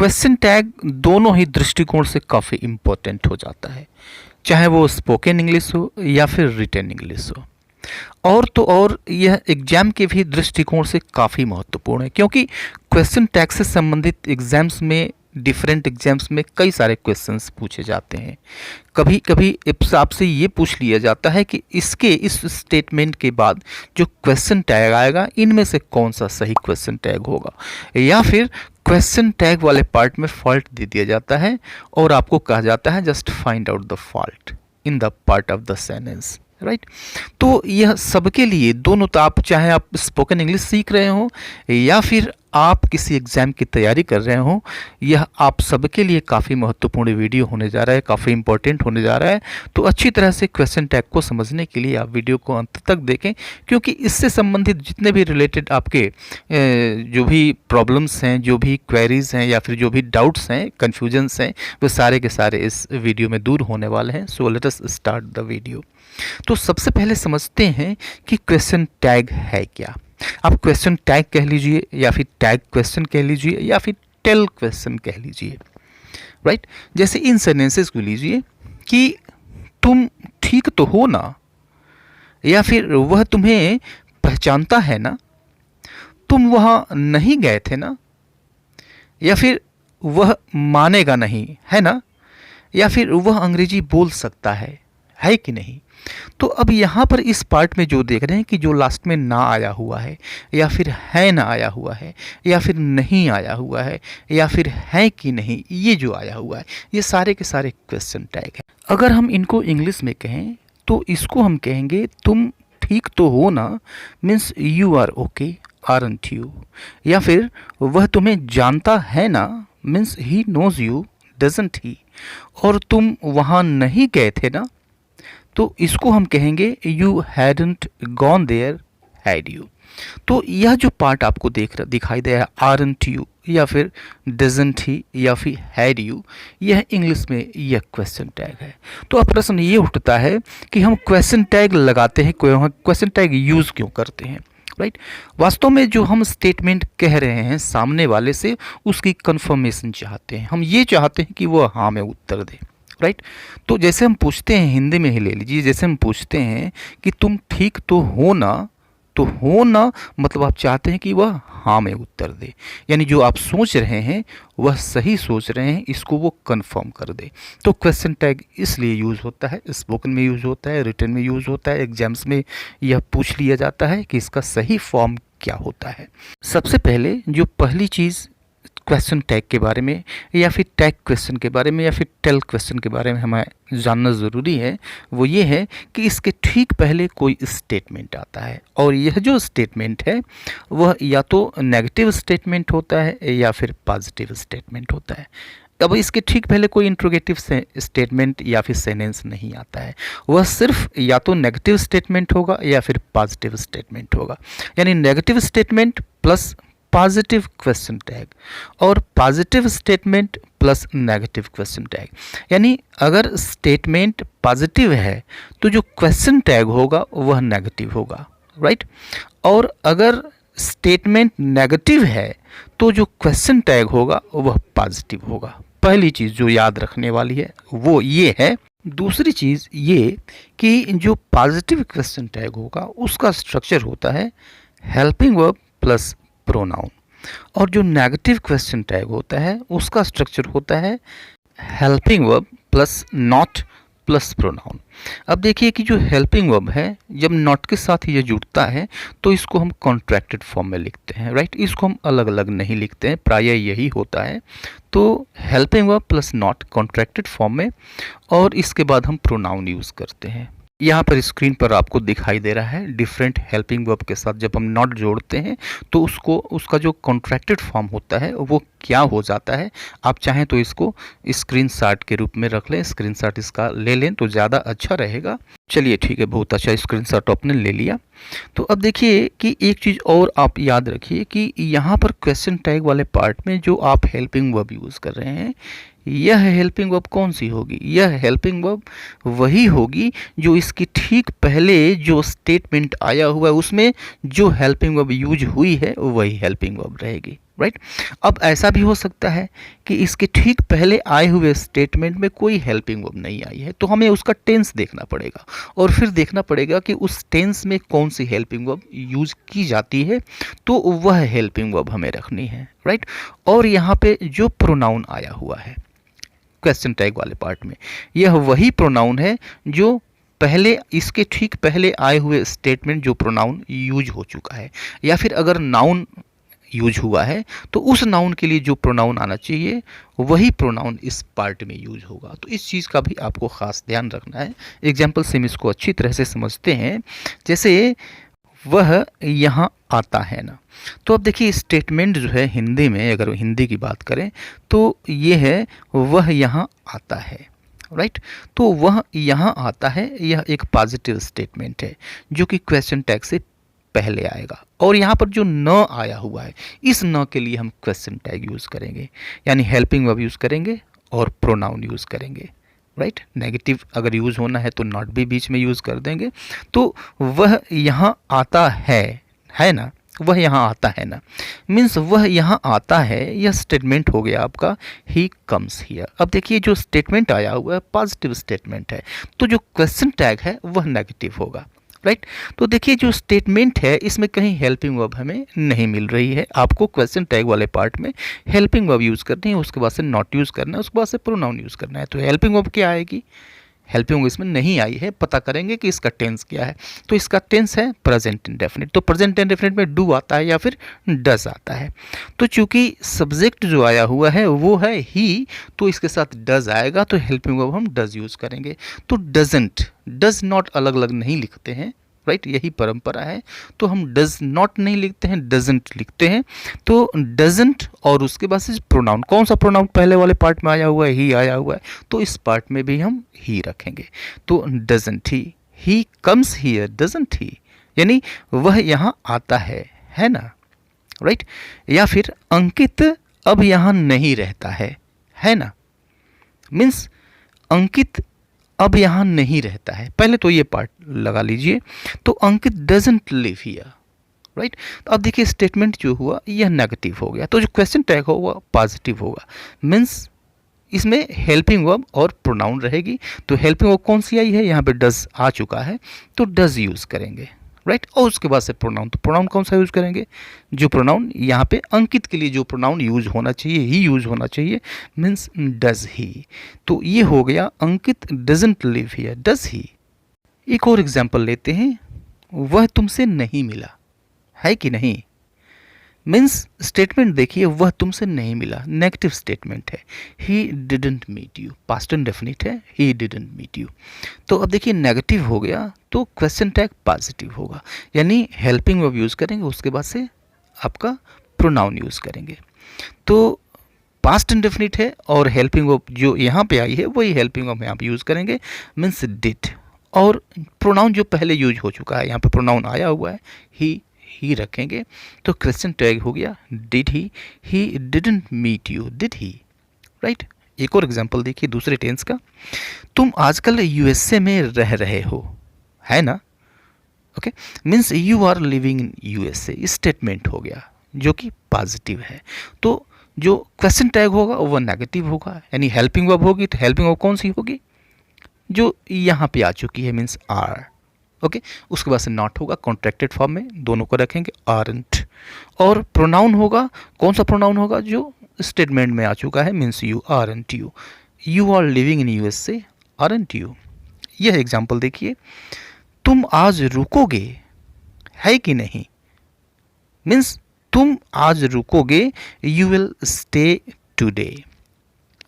Question tag दोनों ही दृष्टिकोण से काफ़ी इम्पोर्टेंट हो जाता है, चाहे वो स्पोकन इंग्लिश हो या फिर रिटन इंग्लिश हो। और तो और यह एग्जाम के भी दृष्टिकोण से काफ़ी महत्वपूर्ण है, क्योंकि क्वेश्चन टैग से संबंधित एग्जाम्स में, डिफरेंट एग्जाम्स में कई सारे क्वेश्चंस पूछे जाते हैं। कभी कभी आपसे ये पूछ लिया जाता है कि इस स्टेटमेंट के बाद जो क्वेश्चन टैग आएगा इनमें से कौन सा सही क्वेश्चन टैग होगा, या फिर क्वेश्चन टैग वाले पार्ट में फॉल्ट दे दिया जाता है और आपको कहा जाता है just find out the fault in the part of the sentence, right. तो यह सबके लिए, दोनों, तो आप चाहे आप स्पोकन इंग्लिश सीख रहे हो या फिर आप किसी एग्ज़ाम की तैयारी कर रहे हो, यह आप सबके लिए काफ़ी महत्वपूर्ण वीडियो होने जा रहा है, काफ़ी इंपॉर्टेंट होने जा रहा है। तो अच्छी तरह से क्वेश्चन टैग को समझने के लिए आप वीडियो को अंत तक देखें, क्योंकि इससे संबंधित जितने भी रिलेटेड आपके जो भी प्रॉब्लम्स हैं, जो भी क्वेरीज हैं या फिर जो भी डाउट्स हैं, कन्फ्यूजन्स हैं, वो सारे के सारे इस वीडियो में दूर होने वाले हैं। So let us start the video. तो सबसे पहले समझते हैं कि क्वेश्चन टैग है क्या। आप क्वेश्चन टैग कह लीजिए या फिर टैग क्वेश्चन कह लीजिए या फिर टेल क्वेश्चन कह लीजिए, राइट। जैसे इन सेंटेंसेस को लीजिए कि तुम ठीक तो हो ना, या फिर वह तुम्हें पहचानता है ना, तुम वहाँ नहीं गए थे ना, या फिर वह मानेगा नहीं है ना, या फिर वह अंग्रेजी बोल सकता है कि नहीं। तो अब यहाँ पर इस पार्ट में जो देख रहे हैं कि जो लास्ट में ना आया हुआ है, या फिर है ना आया हुआ है, या फिर नहीं आया हुआ है, या फिर है कि नहीं, ये जो आया हुआ है, ये सारे के सारे क्वेश्चन टैग हैं। अगर हम इनको इंग्लिश में कहें तो इसको हम कहेंगे तुम ठीक तो हो ना, means you are okay, aren't you. या फिर वह तुम्हें जानता है ना, means he knows you, doesn't he. और तुम वहाँ नहीं गए थे ना, तो इसको हम कहेंगे you hadn't gone there had you. तो यह जो पार्ट आपको दिखाई दे रहा है, आरंट यू या फिर डजंट ही या फिर हैड यू, यह इंग्लिश में यह क्वेश्चन टैग है। तो अब प्रश्न ये उठता है कि हम क्वेश्चन टैग लगाते हैं, क्वेश्चन टैग यूज़ क्यों करते हैं, राइट। वास्तव में जो हम स्टेटमेंट कह रहे हैं सामने वाले से, उसकी कंफर्मेशन चाहते हैं। हम ये चाहते हैं कि वो हाँ में उत्तर दे, राइट। तो जैसे हम पूछते हैं, हिंदी में ही ले लीजिए, जैसे हम पूछते हैं कि तुम ठीक तो हो ना, तो हो ना मतलब आप चाहते हैं कि वह हाँ में उत्तर दे, यानी जो आप सोच रहे हैं वह सही सोच रहे हैं, इसको वो कंफर्म कर दे। तो क्वेश्चन टैग इसलिए यूज़ होता है, स्पोकन में यूज़ होता है, रिटन में यूज़ होता है, एग्जाम्स में यह पूछ लिया जाता है कि इसका सही फॉर्म क्या होता है। सबसे पहले जो पहली चीज़ क्वेश्चन टैग के बारे में या फिर टैग क्वेश्चन के बारे में या फिर टेल क्वेश्चन के बारे में हमें जानना ज़रूरी है, वो ये है कि इसके ठीक पहले कोई स्टेटमेंट आता है, और यह जो स्टेटमेंट है वह या तो नेगेटिव स्टेटमेंट होता है या फिर पॉजिटिव स्टेटमेंट होता है। अब इसके ठीक पहले कोई इंट्रोगेटिव स्टेटमेंट या फिर सेंटेंस नहीं आता है, वह सिर्फ या तो नेगेटिव स्टेटमेंट होगा या फिर पॉजिटिव स्टेटमेंट होगा। यानी negative statement plus positive question tag और positive statement plus negative question tag. यानी अगर स्टेटमेंट पॉजिटिव है तो जो क्वेश्चन टैग होगा वह नेगेटिव होगा, राइट। और अगर स्टेटमेंट नेगेटिव है तो जो क्वेश्चन टैग होगा वह पॉजिटिव होगा। पहली चीज़ जो याद रखने वाली है वो ये है। दूसरी चीज़ ये कि जो पॉजिटिव क्वेश्चन टैग होगा उसका स्ट्रक्चर होता है हेल्पिंग वर्ब प्लस प्रोनाउन, और जो नेगेटिव क्वेश्चन टैग होता है उसका स्ट्रक्चर होता है helping verb plus not plus pronoun. अब देखिए कि जो हेल्पिंग वर्ब है, जब नॉट के साथ ये जुड़ता है तो इसको हम कॉन्ट्रैक्टेड फॉर्म में लिखते हैं, राइट। इसको हम अलग अलग नहीं लिखते हैं, प्रायः यही होता है। तो helping verb plus not contracted form में, और इसके बाद हम प्रोनाउन यूज़ करते हैं। यहाँ पर स्क्रीन पर आपको दिखाई दे रहा है डिफरेंट हेल्पिंग वर्ब के साथ जब हम नॉट जोड़ते हैं तो उसका जो कॉन्ट्रैक्टेड फॉर्म होता है वो क्या हो जाता है। आप चाहें तो इसको स्क्रीनशॉट के रूप में रख लें, स्क्रीनशॉट इसका ले लें तो ज़्यादा अच्छा रहेगा। चलिए ठीक है, बहुत अच्छा, स्क्रीनशॉट आपने ले लिया। तो अब देखिए कि एक चीज़ और आप याद रखिए कि यहाँ पर क्वेश्चन टैग वाले पार्ट में जो आप हेल्पिंग वर्ब यूज़ कर रहे हैं, यह हेल्पिंग वर्ब कौन सी होगी? यह हेल्पिंग वर्ब वही होगी जो इसकी ठीक पहले जो स्टेटमेंट आया हुआ है उसमें जो हेल्पिंग वर्ब यूज हुई है वही हेल्पिंग वर्ब रहेगी, राइट। अब ऐसा भी हो सकता है कि इसके ठीक पहले आए हुए स्टेटमेंट में कोई हेल्पिंग वर्ब नहीं आई है, तो हमें उसका टेंस देखना पड़ेगा और फिर देखना पड़ेगा कि उस टेंस में कौन सी हेल्पिंग वर्ब यूज की जाती है, तो वह हेल्पिंग वर्ब हमें रखनी है, राइट। और यहाँ पे जो प्रोनाउन आया हुआ है क्वेश्चन टैग वाले पार्ट में, यह वही प्रोनाउन है जो पहले, इसके ठीक पहले आए हुए स्टेटमेंट जो प्रोनाउन यूज हो चुका है, या फिर अगर नाउन यूज हुआ है तो उस नाउन के लिए जो प्रोनाउन आना चाहिए वही प्रोनाउन इस पार्ट में यूज होगा। तो इस चीज़ का भी आपको खास ध्यान रखना है। एग्जाम्पल से हम इसको अच्छी तरह से समझते हैं। जैसे वह यहाँ आता है ना, तो अब देखिए स्टेटमेंट जो है हिंदी में, अगर हिंदी की बात करें तो ये है वह यहाँ आता है, राइट। तो वह यहाँ आता है, यह एक पॉजिटिव स्टेटमेंट है जो कि क्वेश्चन टैग से पहले आएगा। और यहाँ पर जो न आया हुआ है, इस न के लिए हम क्वेश्चन टैग यूज़ करेंगे, यानी हेल्पिंग वर्ब यूज़ करेंगे और प्रोनाउन यूज़ करेंगे, राइट। नेगेटिव अगर यूज़ होना है तो नॉट भी बीच में यूज़ कर देंगे। तो वह यहाँ आता है ना, वह यहाँ आता है ना, मीन्स वह यहाँ आता है, यह स्टेटमेंट हो गया आपका ही कम्स हियर। अब देखिए जो स्टेटमेंट आया हुआ है पॉजिटिव स्टेटमेंट है, तो जो क्वेश्चन टैग है वह नेगेटिव होगा, राइट। तो देखिए जो स्टेटमेंट है इसमें कहीं हेल्पिंग वर्ब हमें नहीं मिल रही है। आपको क्वेश्चन टैग वाले पार्ट में हेल्पिंग वर्ब यूज़ करनी है, उसके बाद से नॉट यूज़ करना है, उसके बाद से प्रोनाउन यूज़ करना है। तो हेल्पिंग वर्ब क्या आएगी? हेल्पिंग वर्ब इसमें नहीं आई है। पता करेंगे कि इसका टेंस क्या है। तो इसका टेंस है प्रेजेंट इंडेफिनिट। तो प्रेजेंट इंडेफिनिट में डू आता है या फिर डज आता है। तो चूंकि सब्जेक्ट जो आया हुआ है वो है ही, तो इसके साथ डज आएगा, तो हेल्पिंग वर्ब हम डज यूज़ करेंगे। तो डजंट, डज नॉट अलग अलग नहीं लिखते हैं, राइट, यही परंपरा है। तो हम डज नॉट नहीं लिखते हैं, डजंट लिखते हैं। तो डजंट और उसके बाद से प्रोनाउन, कौन सा प्रोनाउन पहले वाले पार्ट में आया हुआ है? ही आया हुआ है, तो इस पार्ट में भी हम ही रखेंगे। तो doesn't he comes here, doesn't ही, यानी वह यहाँ आता है ना, राइट। या फिर अंकित अब यहाँ नहीं रहता है ना, मीन्स अंकित अब यहाँ नहीं रहता है। पहले तो ये पार्ट लगा लीजिए। तो अंकित डजंट लिव हियर, राइट। तो अब देखिए स्टेटमेंट जो हुआ यह नेगेटिव हो गया, तो जो क्वेश्चन टैग होगा पॉजिटिव होगा, मीन्स इसमें हेल्पिंग वर्ब और प्रोनाउन रहेगी। तो हेल्पिंग वर्ब कौन सी आई है? यहाँ पे डज आ चुका है, तो डज यूज़ करेंगे, राइट। और उसके बाद से प्रोनाउन, तो प्रोनाउन कौन सा यूज़ करेंगे? जो प्रोनाउन यहाँ पे अंकित के लिए जो प्रोनाउन यूज होना चाहिए, ही यूज होना चाहिए, मीन्स डज ही। तो ये हो गया Ankit doesn't live here, does he. एक और एग्जाम्पल लेते हैं, वह तुमसे नहीं मिला, है कि नहीं। मीन्स स्टेटमेंट देखिए, वह तुमसे नहीं मिला, नेगेटिव स्टेटमेंट है। He didn't meet you, past indefinite है, ही डिडंट मीट यू। तो अब देखिए नेगेटिव हो गया, तो क्वेश्चन टैग पॉजिटिव होगा, यानी हेल्पिंग वर्ब यूज़ करेंगे, उसके बाद से आपका प्रोनाउन यूज़ करेंगे। तो पास्ट इंडेफिनिट है और हेल्पिंग वर्ब जो यहाँ पे आई है वही हेल्पिंग वर्ब यहाँ पे यूज़ करेंगे, मीन्स डिड। और प्रोनाउन जो पहले यूज हो चुका है, यहाँ पे प्रोनाउन आया हुआ है, ही रखेंगे। तो क्वेश्चन टैग हो गया did he didn't meet you, did he, right. एक और एग्जांपल देखिए दूसरे टेंस का, तुम आजकल यूएसए में रह रहे हो, है ना, okay, means you are living in USA, statement हो गया जो कि पॉजिटिव है। तो जो क्वेश्चन टैग होगा वो नेगेटिव होगा, यानी हेल्पिंग वर्ब होगी, तो हेल्पिंग वर्ब कौन सी होगी? जो यहाँ पे आ चुकी है, मीन्स आर, ओके। उसके बाद से नॉट होगा, कॉन्ट्रैक्टेड फॉर्म में दोनों को रखेंगे, आरंट। और प्रोनाउन होगा, कौन सा प्रोनाउन होगा? जो स्टेटमेंट में आ चुका है, means you, aren't you, you are living in USA, aren't you. यह एग्जाम्पल देखिए, तुम आज रुकोगे, है कि नहीं, मीन्स तुम आज रुकोगे, you will stay today,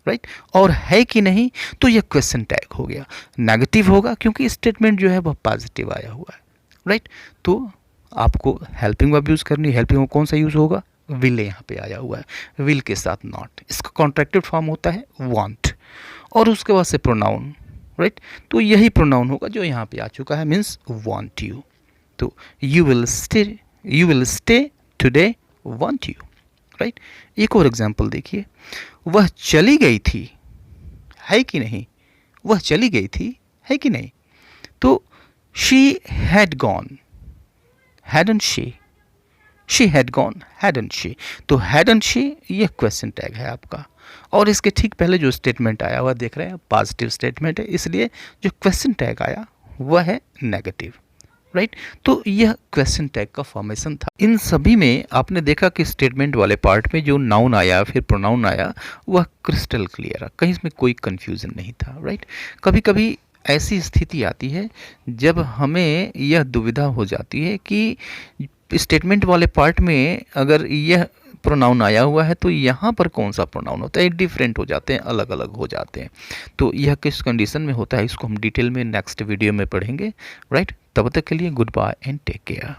right. और है कि नहीं, तो यह क्वेश्चन टैग हो गया, नेगेटिव होगा क्योंकि स्टेटमेंट जो है वह पॉजिटिव आया हुआ है, राइट। तो आपको हेल्पिंग वर्ब यूज़ करनी, हेल्पिंग वर्ब कौन सा यूज़ होगा? विल यहाँ पे आया हुआ है, विल के साथ नॉट, इसका कॉन्ट्रैक्टेड फॉर्म होता है वांट, और उसके बाद से प्रोनाउन, राइट। तो यही प्रोनाउन होगा जो यहाँ पे आ चुका है, मीन्स वांट यू। तो you will stay today, want you, right. एक और एग्जाम्पल देखिए, वह चली गई थी, है कि नहीं, वह चली गई थी, है कि नहीं। तो she had gone, hadn't she, she had gone, hadn't she. तो हैडंट शी ये क्वेश्चन टैग है आपका, और इसके ठीक पहले जो स्टेटमेंट आया हुआ देख रहे हैं पॉजिटिव स्टेटमेंट है, इसलिए जो क्वेश्चन टैग आया वह है नेगेटिव, राइट। तो यह क्वेश्चन टैग का फॉर्मेशन था। इन सभी में आपने देखा कि स्टेटमेंट वाले पार्ट में जो नाउन आया फिर प्रोनाउन आया वह क्रिस्टल क्लियर है, कहीं इसमें कोई कंफ्यूजन नहीं था, राइट। कभी कभी ऐसी स्थिति आती है जब हमें यह दुविधा हो जाती है कि स्टेटमेंट वाले पार्ट में अगर यह प्रोनाउन आया हुआ है तो यहाँ पर कौन सा प्रोनाउन होता है, डिफरेंट हो जाते हैं, अलग अलग हो जाते हैं। तो यह किस कंडीशन में होता है इसको हम डिटेल में नेक्स्ट वीडियो में पढ़ेंगे, राइट। तब तक के लिए good bye and take care.